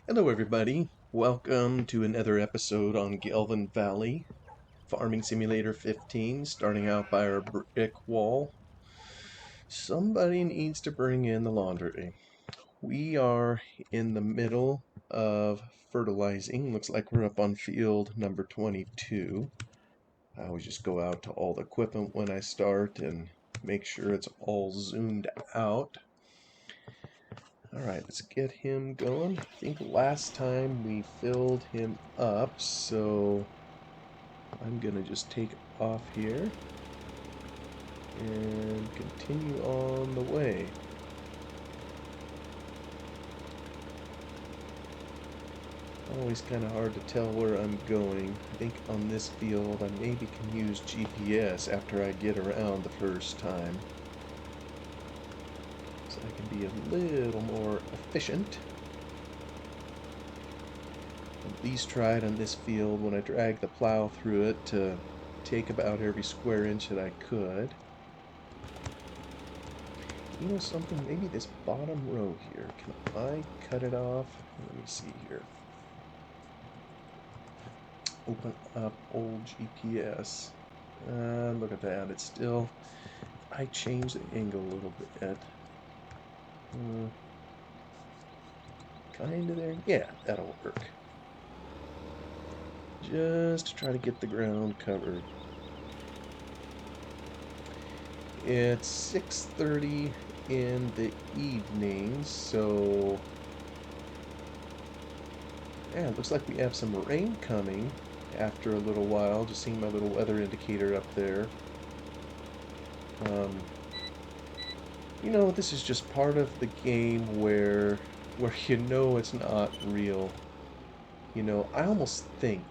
Hello, everybody. Welcome to another episode on Gelvin Valley, Farming Simulator 15, starting out by our brick wall. Somebody needs to bring in the laundry. We are in the middle of fertilizing. Looks like we're up on field number 22. I always just go out to all the equipment when I start and make sure it's all zoomed out. Alright, let's get him going. I think last time we filled him up, so I'm gonna just take off here and continue on the way. Always kind of hard to tell where I'm going. I think on this field I maybe can use GPS after I get around the first time, so I can be a little more efficient. At least tried on this field when I dragged the plow through it to take about every square inch that I could. You know something, maybe this bottom row here, can I cut it off? Let me see here. Open up old GPS. Look at that, it's still, I changed the angle a little bit. Kinda there, yeah, that'll work. Just to try to get the ground covered. It's 6:30 in the evening, so yeah, it looks like we have some rain coming after a little while. Just seeing my little weather indicator up there. You know, this is just part of the game where you know it's not real. You know, I almost think,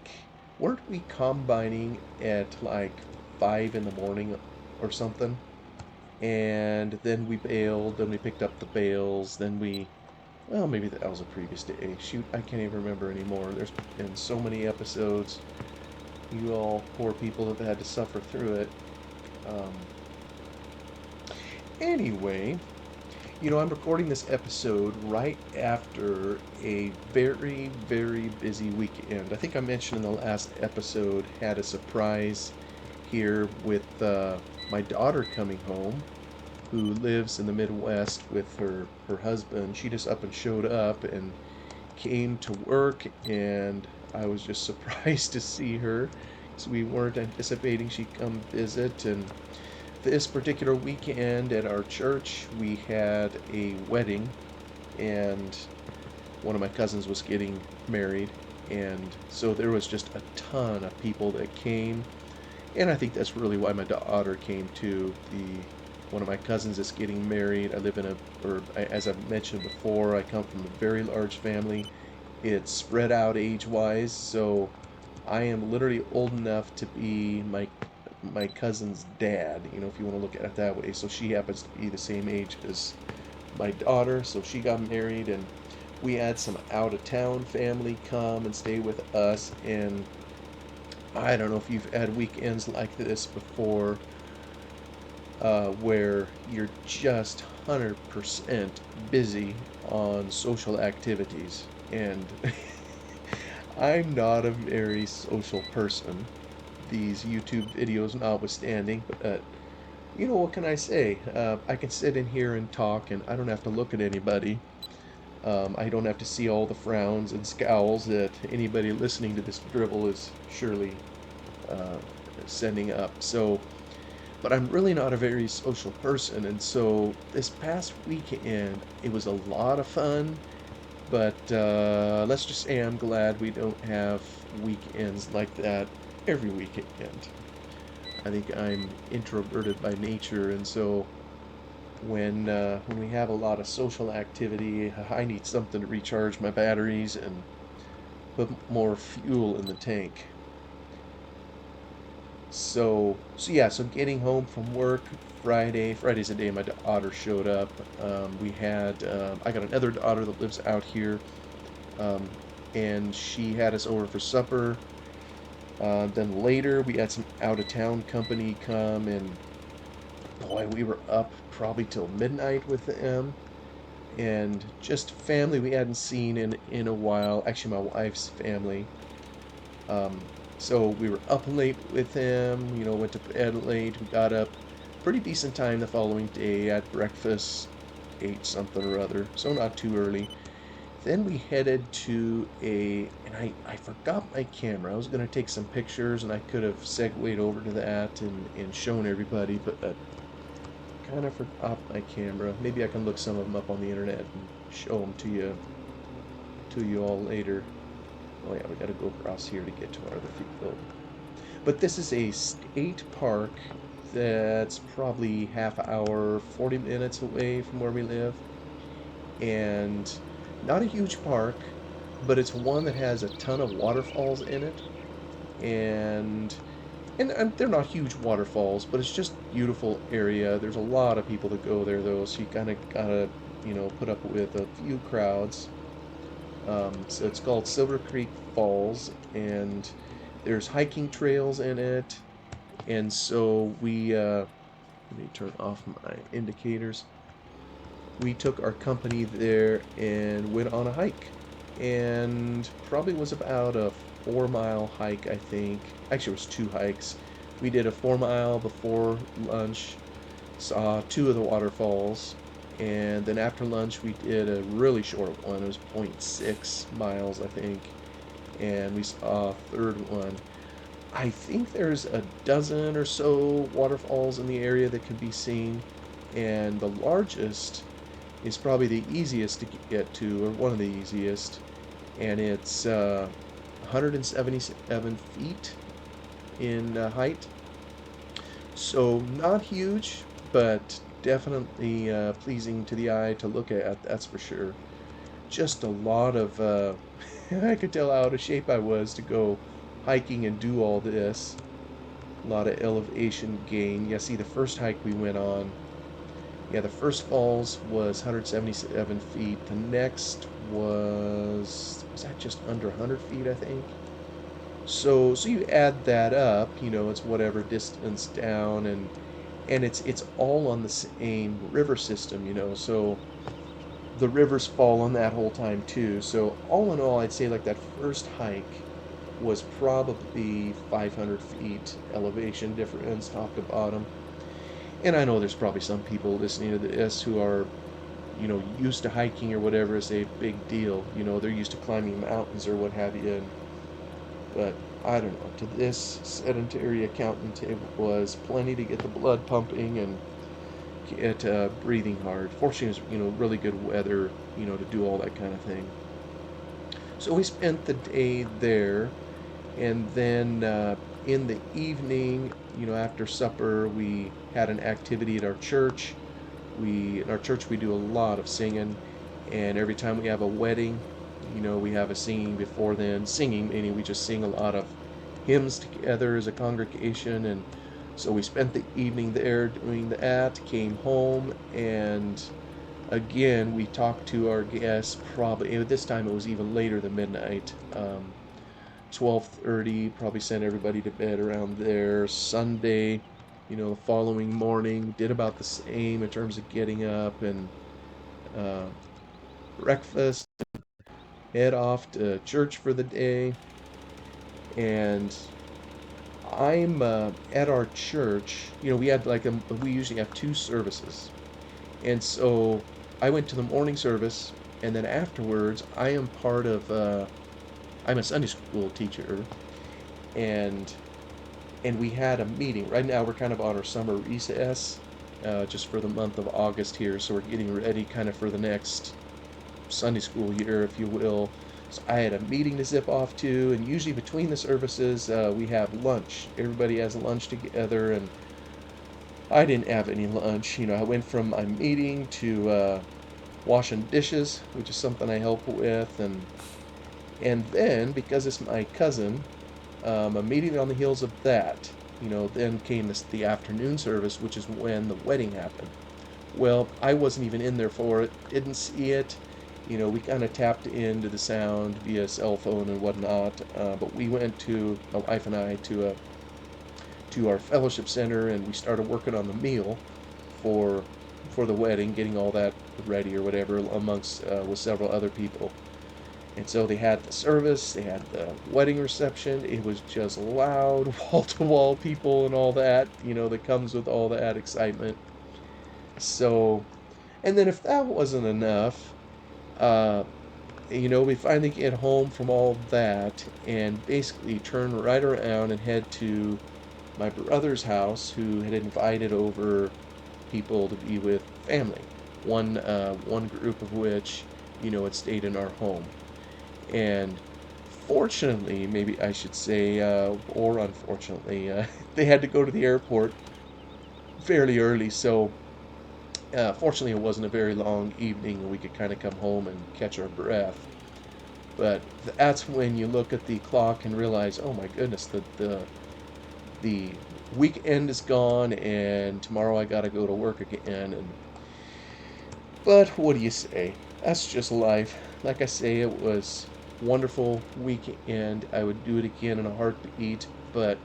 weren't we combining at like 5 in the morning or something? And then we bailed, then we picked up the bales, then well, maybe that was a previous day. Shoot, I can't even remember anymore. There's been so many episodes. You all poor people have had to suffer through it. Anyway, you know, I'm recording this episode right after a very, very busy weekend. I think I mentioned in the last episode, had a surprise here with my daughter coming home, who lives in the Midwest with her husband. She just up and showed up and came to work, and I was just surprised to see her, because we weren't anticipating she'd come visit. And this particular weekend at our church, we had a wedding, and one of my cousins was getting married, and so there was just a ton of people that came. And I think that's really why my daughter came too. One of my cousins is getting married. I live in as I've mentioned before, I come from a very large family. It's spread out age-wise, so I am literally old enough to be my cousin's dad, you know, if you want to look at it that way. So she happens to be the same age as my daughter, so she got married, and we had some out-of-town family come and stay with us. And I don't know if you've had weekends like this before, where you're just 100% busy on social activities. And I'm not a very social person, these YouTube videos notwithstanding, but you know, what can I say? I can sit in here and talk, and I don't have to look at anybody. I don't have to see all the frowns and scowls that anybody listening to this dribble is surely uh, sending up. So, but I'm really not a very social person, and so this past weekend it was a lot of fun. But let's just say I'm glad we don't have weekends like that every weekend. I think I'm introverted by nature, and so when we have a lot of social activity, I need something to recharge my batteries and put more fuel in the tank. So yeah, so getting home from work Friday's the day my daughter showed up. I got another daughter that lives out here, um, and she had us over for supper. Then later we had some out-of-town company come, and boy, we were up probably till midnight with them. and just family we hadn't seen in a while. Actually, my wife's family. Um, so we were up late with him. Went to bed late. We got up pretty decent time the following day. Had breakfast, ate something or other, so not too early. Then we headed to and I forgot my camera. I was going to take some pictures and I could have segued over to that and shown everybody, but I kind of forgot my camera. Maybe I can look some of them up on the internet and show them to you all later. Oh yeah, we got to go across here to get to our other field. But this is a state park that's probably half hour, 40 minutes away from where we live. And not a huge park, but it's one that has a ton of waterfalls in it. And and they're not huge waterfalls, but it's just beautiful area. There's a lot of people that go there though, so you kind of gotta, put up with a few crowds. So it's called Silver Creek Falls, and there's hiking trails in it. And so let me turn off my indicators. We took our company there and went on a hike. And probably was about a 4 mile hike, I think. Actually, it was two hikes. We did a 4 mile before lunch, saw two of the waterfalls, and then after lunch we did a really short one. It was 0.6 miles, I think, and we saw a third one. I think there's a dozen or so waterfalls in the area that can be seen, and the largest is probably the easiest to get to, or one of the easiest, and it's 177 feet in height. So not huge, but definitely pleasing to the eye to look at, that's for sure. Just a lot of, I could tell how out of shape I was to go hiking and do all this. A lot of elevation gain. Yeah, see, the first hike we went on, yeah, the first falls was 177 feet. The next was that just under 100 feet, I think. So you add that up, it's whatever distance down, and it's all on the same river system, so the rivers fall on that whole time too. So all in all, I'd say like that first hike was probably 500 feet elevation difference top to bottom. And I know there's probably some people listening to this who are, used to hiking or whatever. It's a big deal. They're used to climbing mountains or what have you. But I don't know. To this sedentary accountant, it was plenty to get the blood pumping and get breathing hard. Fortunately, it was, really good weather, to do all that kind of thing. So we spent the day there, and then in the evening, after supper, we had an activity at our church. In our church we do a lot of singing, and every time we have a wedding, we have a singing before then. Singing meaning we just sing a lot of hymns together as a congregation, and so we spent the evening there doing that. Came home, and again we talked to our guests. Probably this time it was even later than midnight. 12:30, probably sent everybody to bed around there. Sunday, the following morning, did about the same in terms of getting up and uh, breakfast, head off to church for the day. And I'm at our church. We had we usually have two services. And so I went to the morning service, and then afterwards, I am part of, I'm a Sunday school teacher, and we had a meeting. Right now we're kind of on our summer recess, just for the month of August here, so we're getting ready kind of for the next Sunday school year, if you will. So I had a meeting to zip off to, and usually between the services, we have lunch. Everybody has lunch together, and I didn't have any lunch. I went from my meeting to washing dishes, which is something I help with, and then because it's my cousin, immediately on the heels of that, then came the afternoon service, which is when the wedding happened. Well, I wasn't even in there for it, didn't see it. We kind of tapped into the sound via cell phone and whatnot, but we went my wife and I, to our fellowship center, and we started working on the meal for for the wedding, getting all that ready or whatever, amongst with several other people. And so they had the service, they had the wedding reception. It was just loud, wall to wall people and all that, that comes with all that excitement. So, and then if that wasn't enough, uh, we finally get home from all that and basically turn right around and head to my brother's house, who had invited over people to be with family. One group of which, had stayed in our home. And fortunately, maybe I should say, or unfortunately, they had to go to the airport fairly early. So, fortunately, it wasn't a very long evening, and we could kind of come home and catch our breath. But that's when you look at the clock and realize, oh my goodness, the weekend is gone, and tomorrow I gotta go to work again. But what do you say? That's just life. Like I say, it was wonderful weekend. I would do it again in a heartbeat. But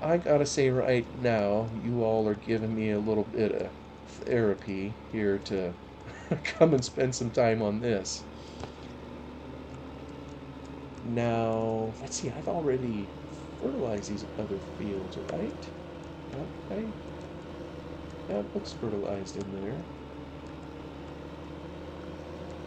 I gotta say right now, you all are giving me a little bit of therapy here to come and spend some time on this. Now, let's see, I've already fertilized these other fields, right? Okay. That looks fertilized in there.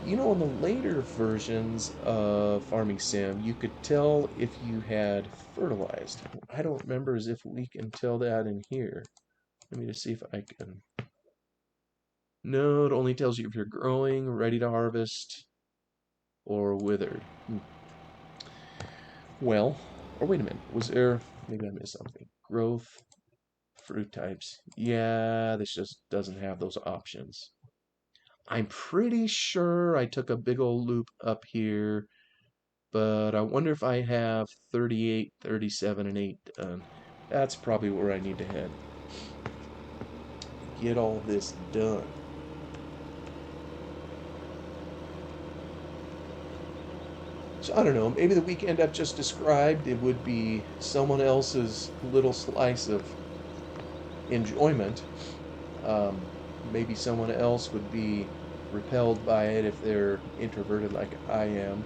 In the later versions of Farming Sim, you could tell if you had fertilized. I don't remember as if we can tell that in here. Let me just see if I can. No, it only tells you if you're growing, ready to harvest, or withered. Well, or wait a minute. Was there. Maybe I missed something. Growth, fruit types. Yeah, this just doesn't have those options. I'm pretty sure I took a big old loop up here, but I wonder if I have 38, 37, and 8 done. That's probably where I need to head. Get all this done. So I don't know, maybe the weekend I've just described, it would be someone else's little slice of enjoyment. Um, Maybe someone else would be repelled by it if they're introverted like I am.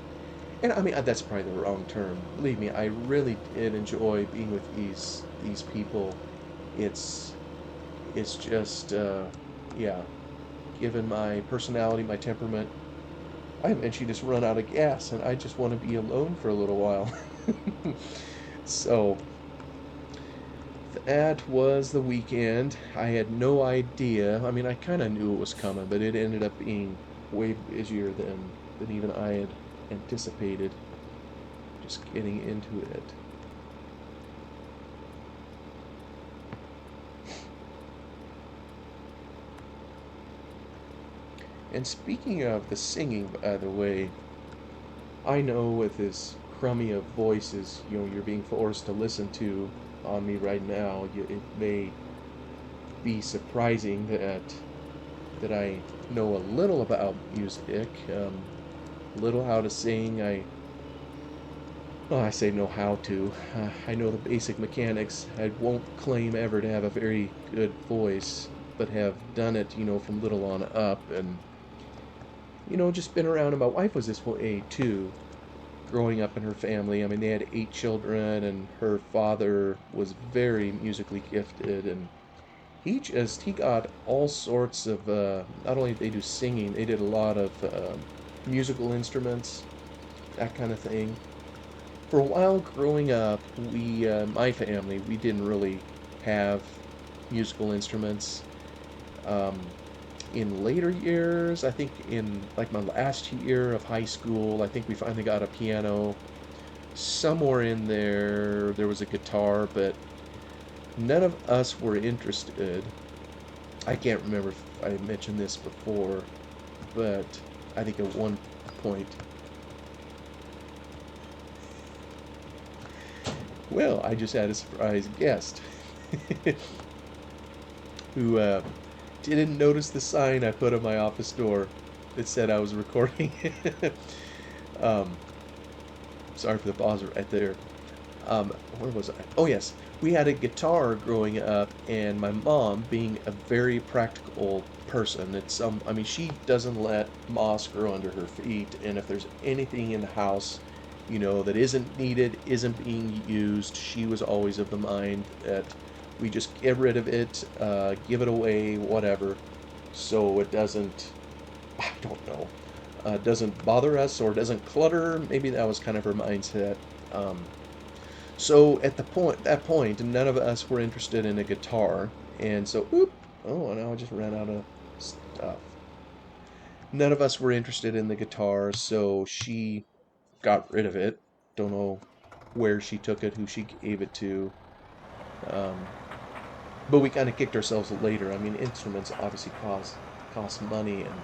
And I mean, that's probably the wrong term. Believe me, I really did enjoy being with these people. It's it's just yeah, given my personality, my temperament, I eventually just run out of gas and I just want to be alone for a little while. So that was the weekend. I had no idea. I mean, I kind of knew it was coming, but it ended up being way busier than even I had anticipated. Just getting into it. And speaking of the singing, by the way, I know with as crummy of voices, you're being forced to listen to on me right now, it may be surprising that I know a little about music, little how to sing. I say know how to. I know the basic mechanics. I won't claim ever to have a very good voice, but have done it, from little on up, and just been around. And my wife was this way too, growing up in her family. I mean, they had 8 children, and her father was very musically gifted, and he got all sorts of. Not only did they do singing, they did a lot of musical instruments, that kind of thing. For a while growing up, my family, we didn't really have musical instruments. Um, in later years, I think in like my last year of high school, I think we finally got a piano. Somewhere in there, there was a guitar, but none of us were interested. I can't remember if I mentioned this before, but I think at one point. Well, I just had a surprise guest who didn't notice the sign I put on my office door that said I was recording. um, Sorry for the pause right there. Where was I? Oh, yes. we had a guitar growing up, and my mom, being a very practical person, I mean, she doesn't let moss grow under her feet, and if there's anything in the house, that isn't needed, isn't being used, she was always of the mind that we just get rid of it, give it away, whatever, so it doesn't, I don't know, doesn't bother us or doesn't clutter. Maybe that was kind of her mindset. Um, so at that point, none of us were interested in a guitar, and so, oh, now I just ran out of stuff. None of us were interested in the guitar, so she got rid of it. Don't know where she took it, who she gave it to, um, but we kind of kicked ourselves later. I mean, instruments obviously cost money, and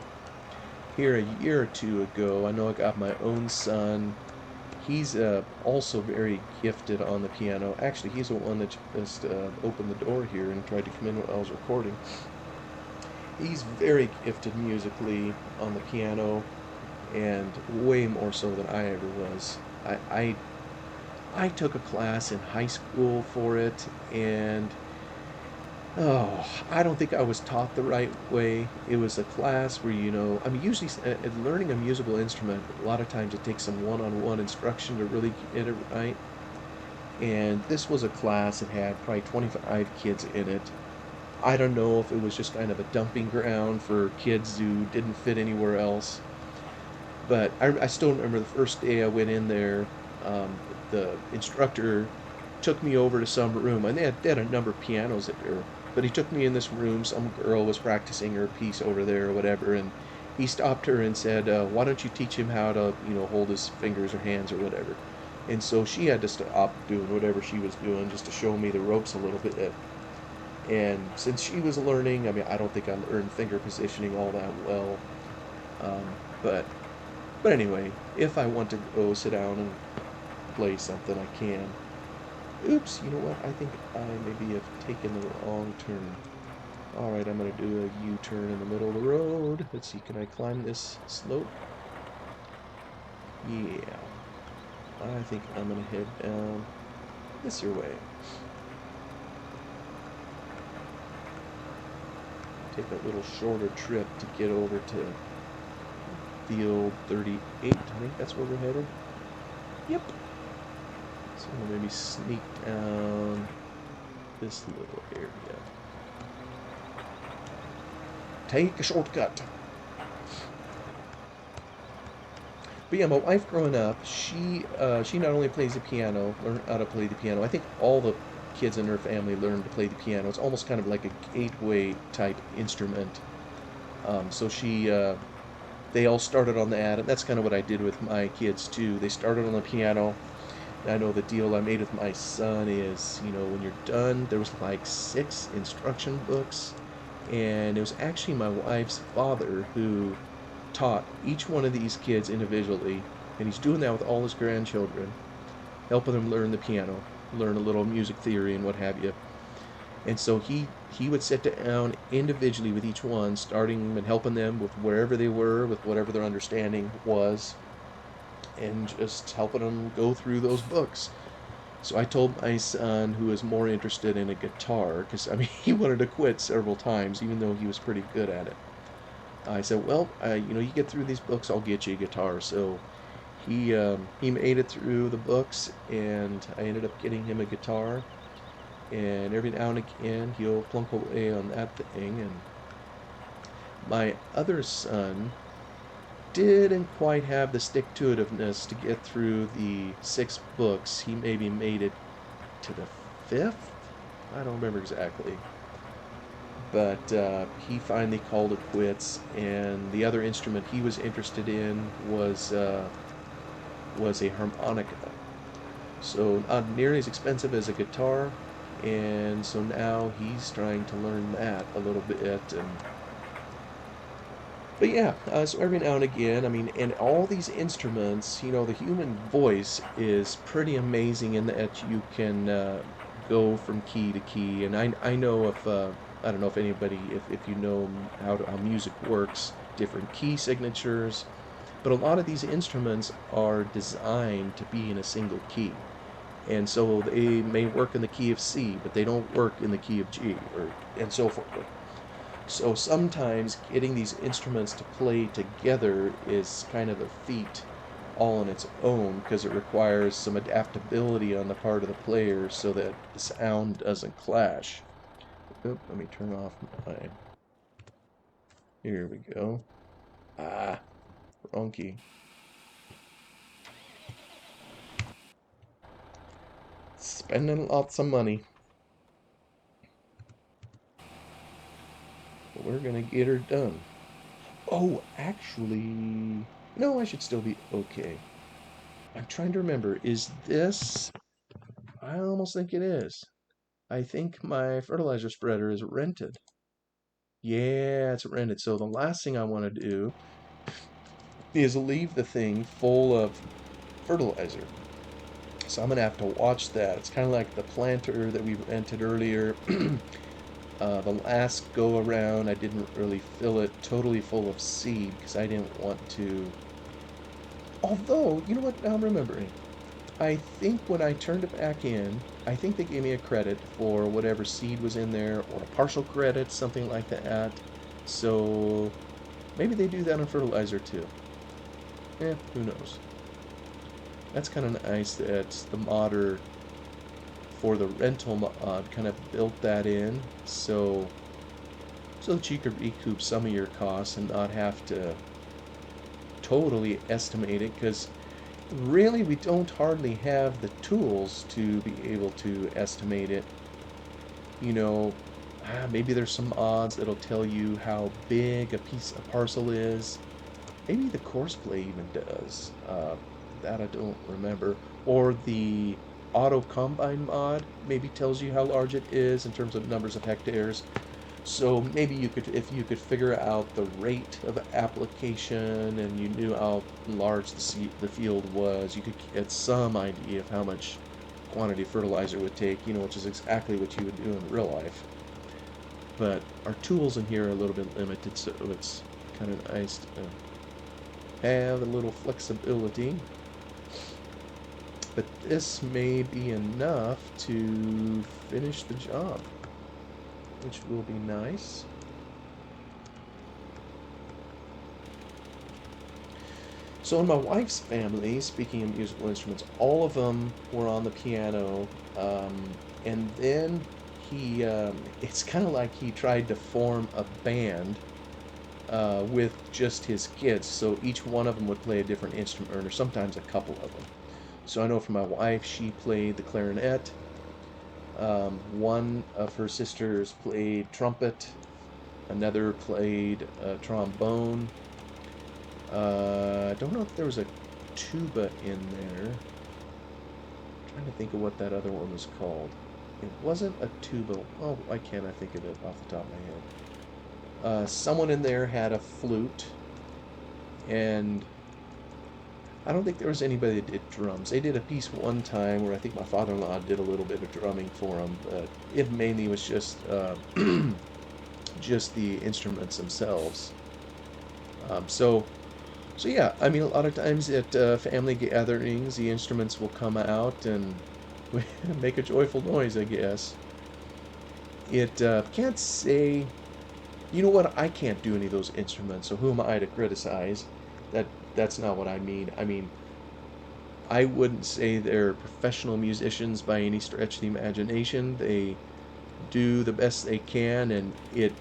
here a year or two ago, I know I got my own son. He's also very gifted on the piano. Actually, he's the one that just opened the door here and tried to come in while I was recording. He's very gifted musically on the piano, and way more so than I ever was. I took a class in high school for it, and oh, I don't think I was taught the right way. It was a class where, I mean, usually learning a musical instrument, a lot of times it takes some one-on-one instruction to really get it right. And this was a class that had probably 25 kids in it. I don't know if it was just kind of a dumping ground for kids who didn't fit anywhere else. But I still remember the first day I went in there, the instructor took me over to some room, and they had a number of pianos there. But he took me in this room. Some girl was practicing her piece over there or whatever, and he stopped her and said, "Why don't you teach him how to, hold his fingers or hands or whatever?" And so she had to stop doing whatever she was doing just to show me the ropes a little bit. And since she was learning, I mean, I don't think I learned finger positioning all that well. Um, but but anyway, if I want to go sit down and play something, I can. Oops, you know what? I think I maybe have taken the wrong turn. Alright, I'm going to do a U-turn in the middle of the road. Let's see, can I climb this slope? Yeah. I think I'm going to head down this your way. Take a little shorter trip to get over to field 38. I think that's where we're headed. Yep. So we'll maybe sneak down this little area. Take a shortcut. But yeah, my wife growing up, she not only plays the piano, learned how to play the piano. I think all the kids in her family learned to play the piano. It's almost kind of like a gateway type instrument. So they all started on that, and that's kind of what I did with my kids too. They started on the piano. And I know the deal I made with my son is, when you're done, there was like 6 instruction books, and it was actually my wife's father who taught each one of these kids individually, and he's doing that with all his grandchildren, helping them learn the piano, learn a little music theory and what have you. And so he would sit down individually with each one, starting and helping them with wherever they were, with whatever their understanding was, and just helping them go through those books. So I told my son, who was more interested in a guitar, because I mean he wanted to quit several times, even though he was pretty good at it. I said, "Well, you get through these books, I'll get you a guitar." So he made it through the books, and I ended up getting him a guitar. And every now and again, he'll plunk away on that thing. And my other son didn't quite have the stick-to-itiveness to get through the 6 books. He maybe made it to the 5th. I don't remember exactly. But he finally called it quits, and the other instrument he was interested in was a harmonica. So not nearly as expensive as a guitar, and so now he's trying to learn that a little bit. But yeah, so every now and again, I mean, and all these instruments, the human voice is pretty amazing in that you can go from key to key. And I know if I don't know if anybody, if you know how music works, different key signatures, but a lot of these instruments are designed to be in a single key. And so they may work in the key of C, but they don't work in the key of G, and so forth. So sometimes getting these instruments to play together is kind of a feat all on its own because it requires some adaptability on the part of the player so that the sound doesn't clash. Oop, let me turn off my... Here we go. Ah, wrong key. Spending lots of money. But we're gonna get her done. Oh, actually... No, I should still be okay. I'm trying to remember. Is this... I almost think it is. I think my fertilizer spreader is rented. Yeah, it's rented. So the last thing I want to do is leave the thing full of fertilizer. So I'm going to have to watch that. It's kind of like the planter that we rented earlier. The last go around, I didn't really fill it totally full of seed because I didn't want to. Although, you know what? Now I'm remembering. I think when I turned it back in, I think they gave me a credit for whatever seed was in there, or a partial credit, something like that. So maybe they do that on fertilizer too. Who knows? That's kind of nice that the modder for the rental mod kind of built that in, so that you could recoup some of your costs and not have to totally estimate it, because really we don't hardly have the tools to be able to estimate it. You know, maybe there's some odds that'll tell you how big a parcel is. Maybe the courseplay even does. That I don't remember. Or the auto combine mod maybe tells you how large it is in terms of numbers of hectares. So maybe you could, if you could figure out the rate of application and you knew how large the field was, you could get some idea of how much quantity of fertilizer would take, which is exactly what you would do in real life. But our tools in here are a little bit limited, so it's kind of nice to have a little flexibility. But this may be enough to finish the job, which will be nice. So in my wife's family, speaking of musical instruments, all of them were on the piano, and then it's kind of like he tried to form a band with just his kids, so each one of them would play a different instrument, or sometimes a couple of them. So I know for my wife, she played the clarinet. One of her sisters played trumpet. Another played trombone. I don't know if there was a tuba in there. I'm trying to think of what that other one was called. It wasn't a tuba. Oh, why can't I think of it off the top of my head? Someone in there had a flute, and I don't think there was anybody that did drums. They did a piece one time where I think my father-in-law did a little bit of drumming for them, but it mainly was just just the instruments themselves. So yeah, I mean, a lot of times at family gatherings, the instruments will come out and make a joyful noise, I guess. It can't say, you know what, I can't do any of those instruments, so who am I to criticize? That's not what I mean. I mean, I wouldn't say they're professional musicians by any stretch of the imagination. They do the best they can, and it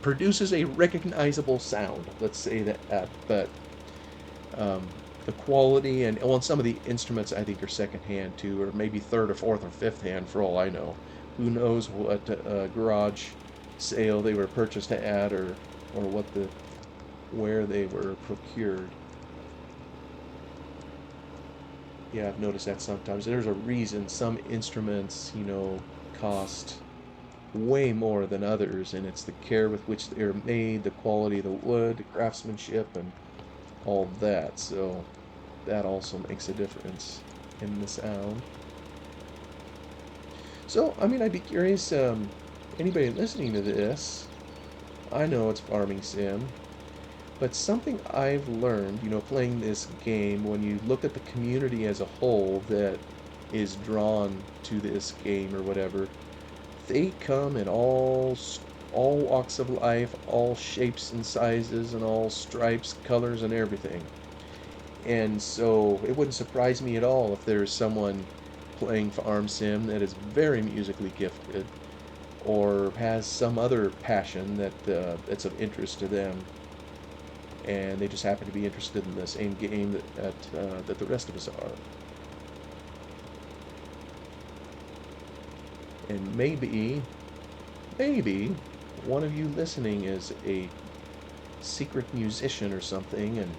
produces a recognizable sound. Let's say that. But the quality and some of the instruments I think are secondhand too, or maybe third or fourth or fifth hand for all I know. Who knows what garage sale they were purchased at, or where they were procured. Yeah, I've noticed that sometimes. There's a reason some instruments, cost way more than others, and it's the care with which they're made, the quality of the wood, the craftsmanship, and all that. So that also makes a difference in the sound. So, I mean, I'd be curious, anybody listening to this, I know it's Farming Sim, but something I've learned, playing this game, when you look at the community as a whole, that is drawn to this game or whatever, they come in all walks of life, all shapes and sizes, and all stripes, colors, and everything. And so it wouldn't surprise me at all if there's someone playing Farm Sim that is very musically gifted or has some other passion that's of interest to them, and they just happen to be interested in the same game that the rest of us are. And maybe one of you listening is a secret musician or something, and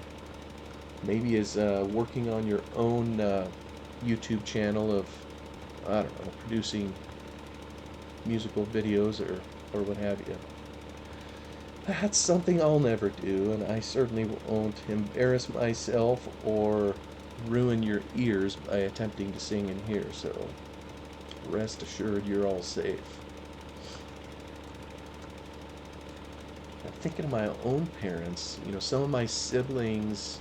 maybe is working on your own YouTube channel of, I don't know, producing musical videos or what have you. That's something I'll never do, and I certainly won't embarrass myself or ruin your ears by attempting to sing in here, so rest assured you're all safe. I'm thinking of my own parents, some of my siblings.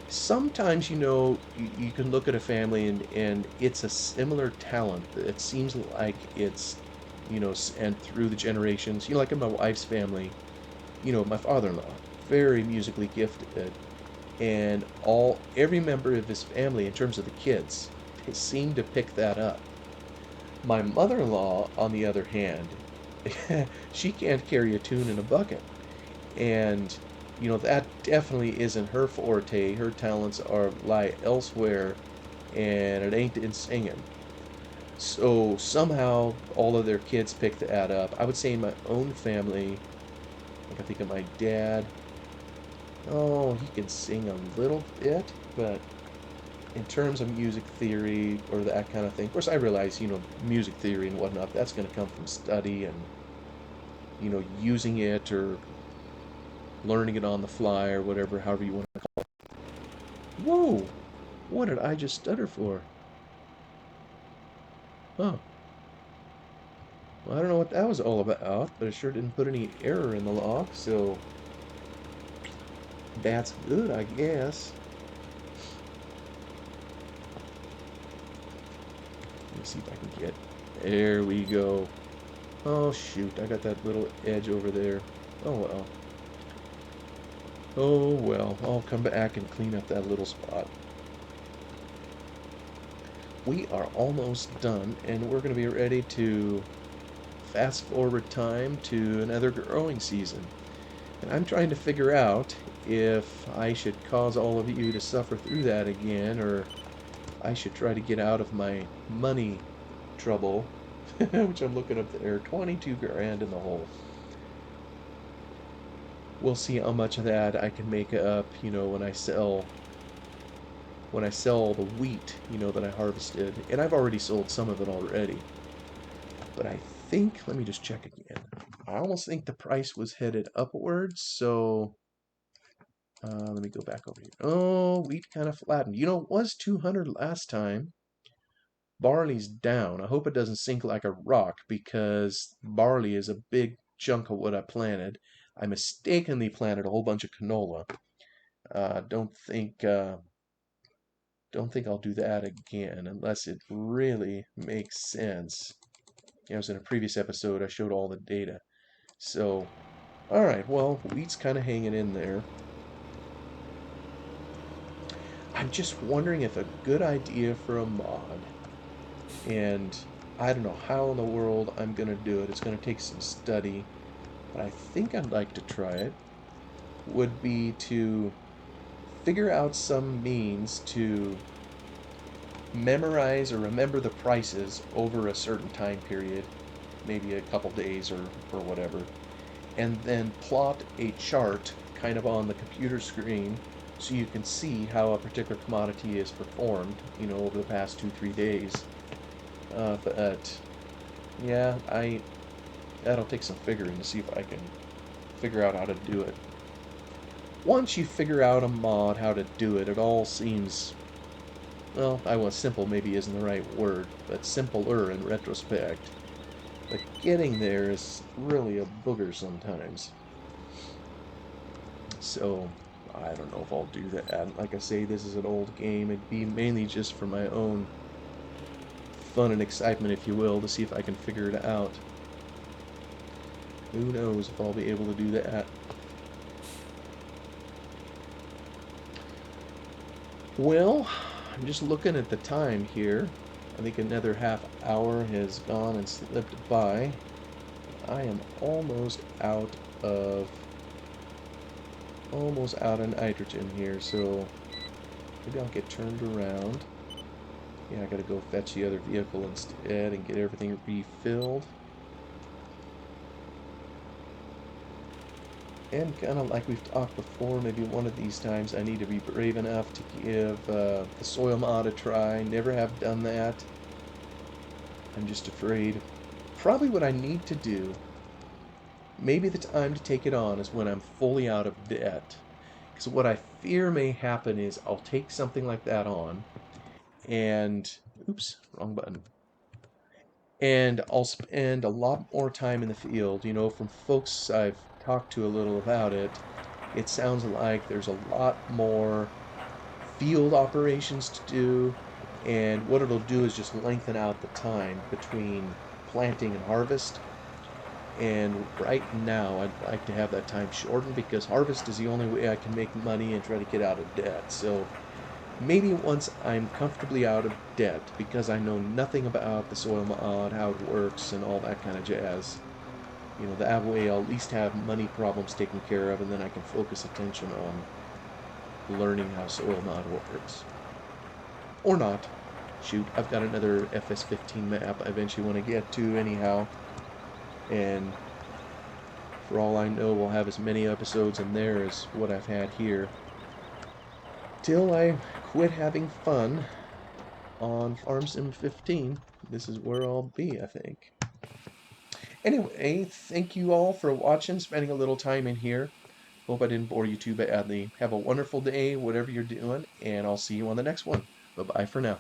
Sometimes, you can look at a family and it's a similar talent. It seems like it's, and through the generations, like in my wife's family, my father-in-law, very musically gifted, and every member of his family, in terms of the kids, seem to pick that up. My mother-in-law, on the other hand, she can't carry a tune in a bucket. And, that definitely isn't her forte. Her talents lie elsewhere, and it ain't in singing. So somehow all of their kids pick that up. I would say in my own family, like I think of my dad, oh, he can sing a little bit, but in terms of music theory or that kind of thing, of course I realize, music theory and whatnot, that's going to come from study and, using it or learning it on the fly or whatever, however you want to call it. Whoa! What did I just stutter for? Huh. Well, I don't know what that was all about, but it sure didn't put any error in the log, so that's good, I guess. Let me see if I can get... There we go. Oh, shoot, I got that little edge over there. Oh, well. Oh, well, I'll come back and clean up that little spot. We are almost done, and we're going to be ready to fast forward time to another growing season. And I'm trying to figure out if I should cause all of you to suffer through that again, or I should try to get out of my money trouble, which I'm looking up there, 22 grand in the hole. We'll see how much of that I can make up, when I sell all the wheat, that I harvested. And I've already sold some of it already. But I think, let me just check again. I almost think the price was headed upwards, so let me go back over here. Oh, wheat kind of flattened. It was 200 last time. Barley's down. I hope it doesn't sink like a rock because barley is a big chunk of what I planted. I mistakenly planted a whole bunch of canola. Don't think I'll do that again unless it really makes sense. It was in a previous episode, I showed all the data. So, alright, well, wheat's kind of hanging in there. I'm just wondering if a good idea for a mod, and I don't know how in the world I'm going to do it. It's going to take some study, but I think I'd like to try it, would be to figure out some means to memorize or remember the prices over a certain time period, maybe a couple days or whatever, and then plot a chart kind of on the computer screen so you can see how a particular commodity is performed, over the past 2-3 days. But yeah, that'll take some figuring to see if I can figure out how to do it. Once you figure out a mod, how to do it, it all seems, well, simple maybe isn't the right word, but simpler in retrospect. But getting there is really a booger sometimes. So, I don't know if I'll do that. Like I say, this is an old game. It'd be mainly just for my own fun and excitement, if you will, to see if I can figure it out. Who knows if I'll be able to do that. Well, I'm just looking at the time here. I think another half hour has gone and slipped by. I am of almost out of nitrogen here, so maybe I'll get turned around. Yeah, I gotta go fetch the other vehicle instead and get everything refilled. And kind of like we've talked before, maybe one of these times I need to be brave enough to give the soil mod a try. Never have done that. I'm just afraid. Probably what I need to do, maybe the time to take it on is when I'm fully out of debt. Because what I fear may happen is I'll take something like that on and, oops, wrong button. And I'll spend a lot more time in the field. You know, from folks I've talked to a little about it, it sounds like there's a lot more field operations to do, and what it'll do is just lengthen out the time between planting and harvest. And right now, I'd like to have that time shortened because harvest is the only way I can make money and try to get out of debt. So maybe once I'm comfortably out of debt, because I know nothing about the soil mod, how it works, and all that kind of jazz, you know, that way I'll at least have money problems taken care of, and then I can focus attention on learning how soil mod works. Or not. Shoot, I've got another FS15 map I eventually want to get to anyhow, and for all I know, we'll have as many episodes in there as what I've had here. Till I quit having fun on Farm Sim 15, this is where I'll be, I think. Anyway, thank you all for watching, spending a little time in here. Hope I didn't bore you too badly. Have a wonderful day, whatever you're doing, and I'll see you on the next one. Bye-bye for now.